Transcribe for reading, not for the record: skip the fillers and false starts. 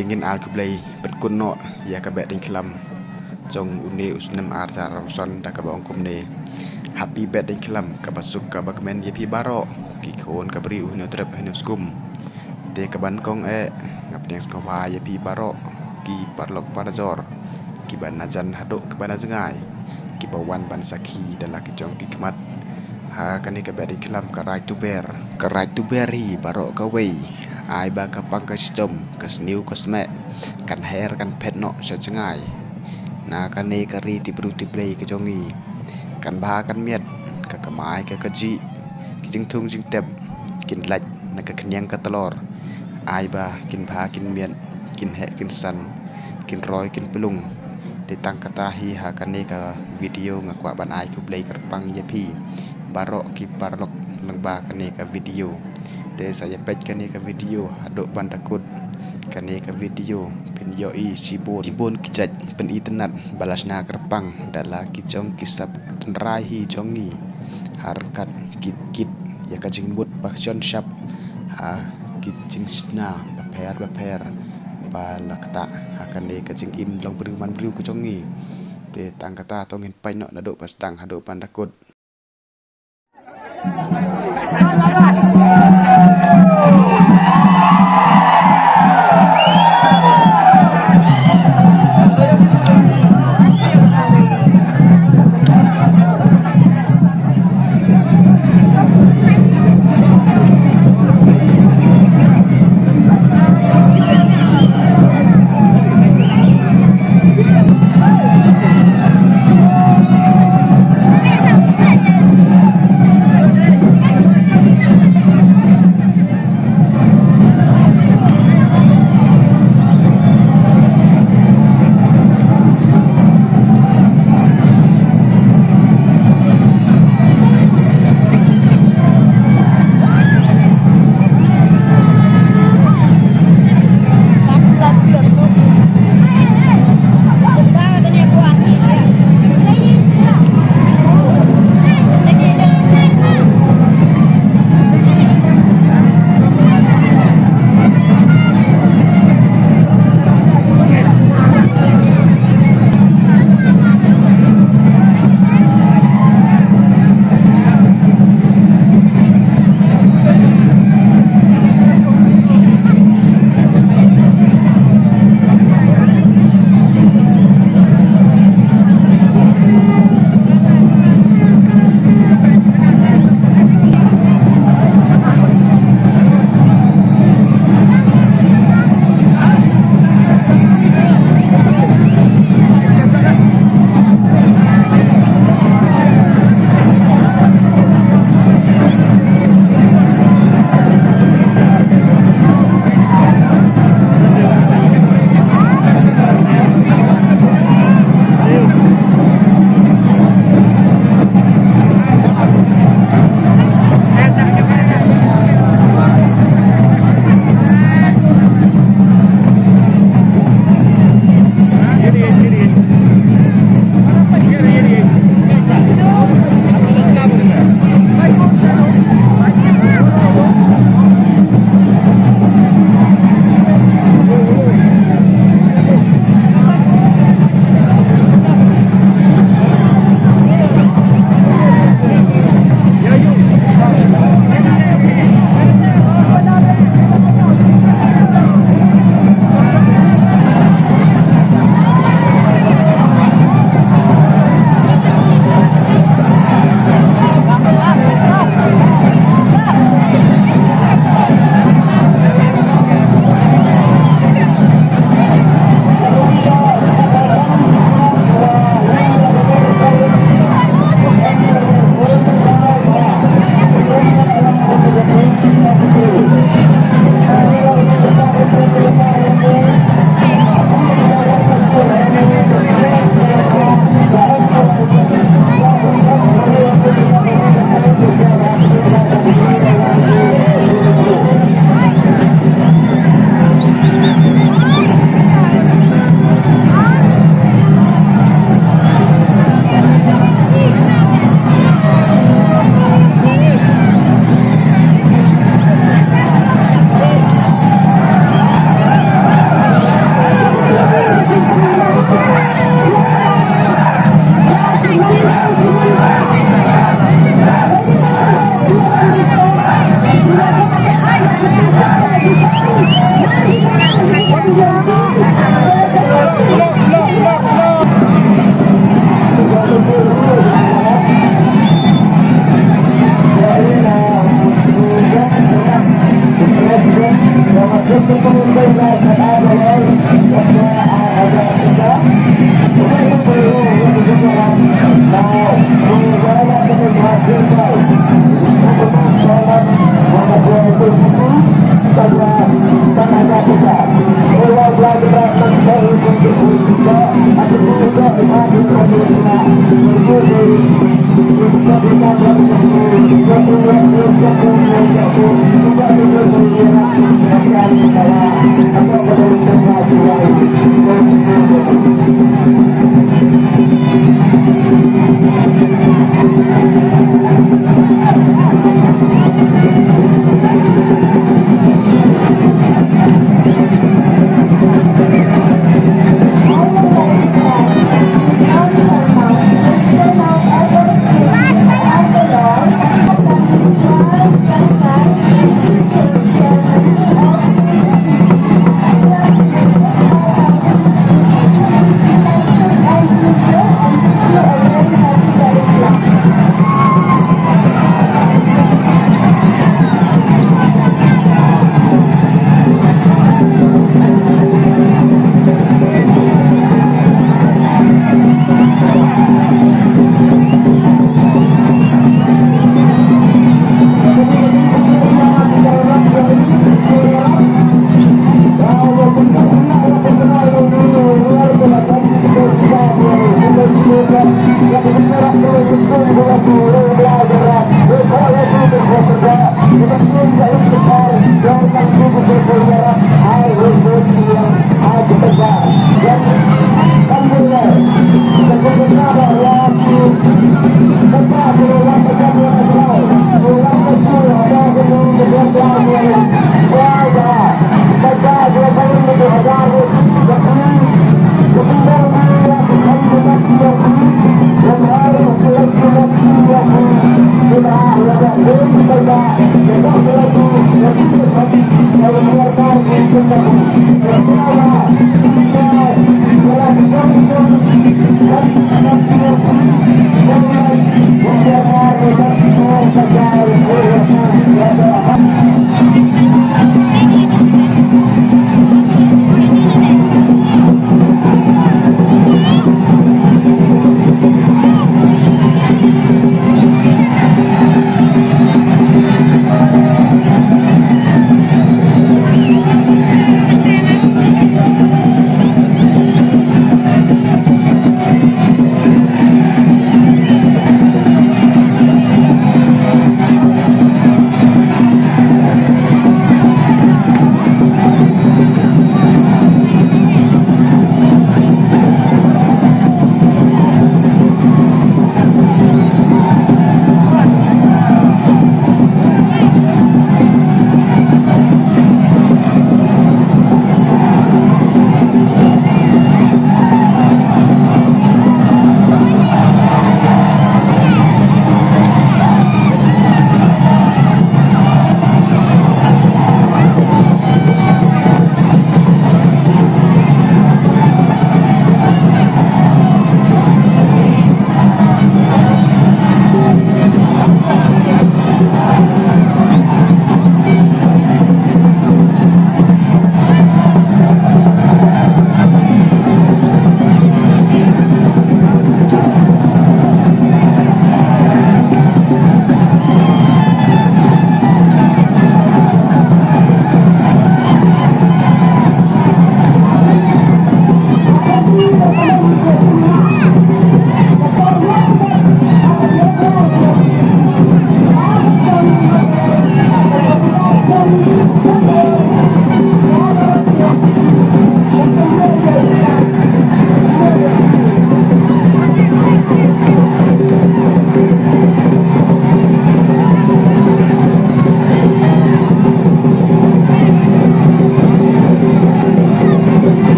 ingin alkublay berkuno ya kabet ding kelam jong uni usnem arja ramson da kabang kumne happy birthday kelam kabasuk kabakmen yepi baro ki khon kabri uno trep hanu skum te kaban kong ngap yang skova yepi baro ki parlok parjor ki banajan hado kabana jengai ki bawan ban saki dalaki jong ki kmat ha kani kabet ding kelam karai tu beri baro kawei ai ba kapang ka stom kas new kosme kan hair kan pet no sa jengai na kan ne kari ti bru ti play ka jongi kan ba kan miet ka kamai ka kaji ki jing thung jing tep kin lach na ka knyang ka talor ai ba kin ba kin miet kin he kin san kin roi kin pelung ti tang kata hi ha kan ne ka video ngakwa ban ai ku play karpang yepi baro ki parlok lang ba kan ne ka video te saya page kan ka video aduk bandakut kan ka video pen yoi cibon kijat pen internet balasna kerpang dala kijong kisap tenrai hi jongi harkat kit ya kajing mut baksion shop ha kijing sna paper balakta akan kajing im long beruman beriu kujongi te tangkata tongin painok naduk pastang haduk bandakut Terima kasih.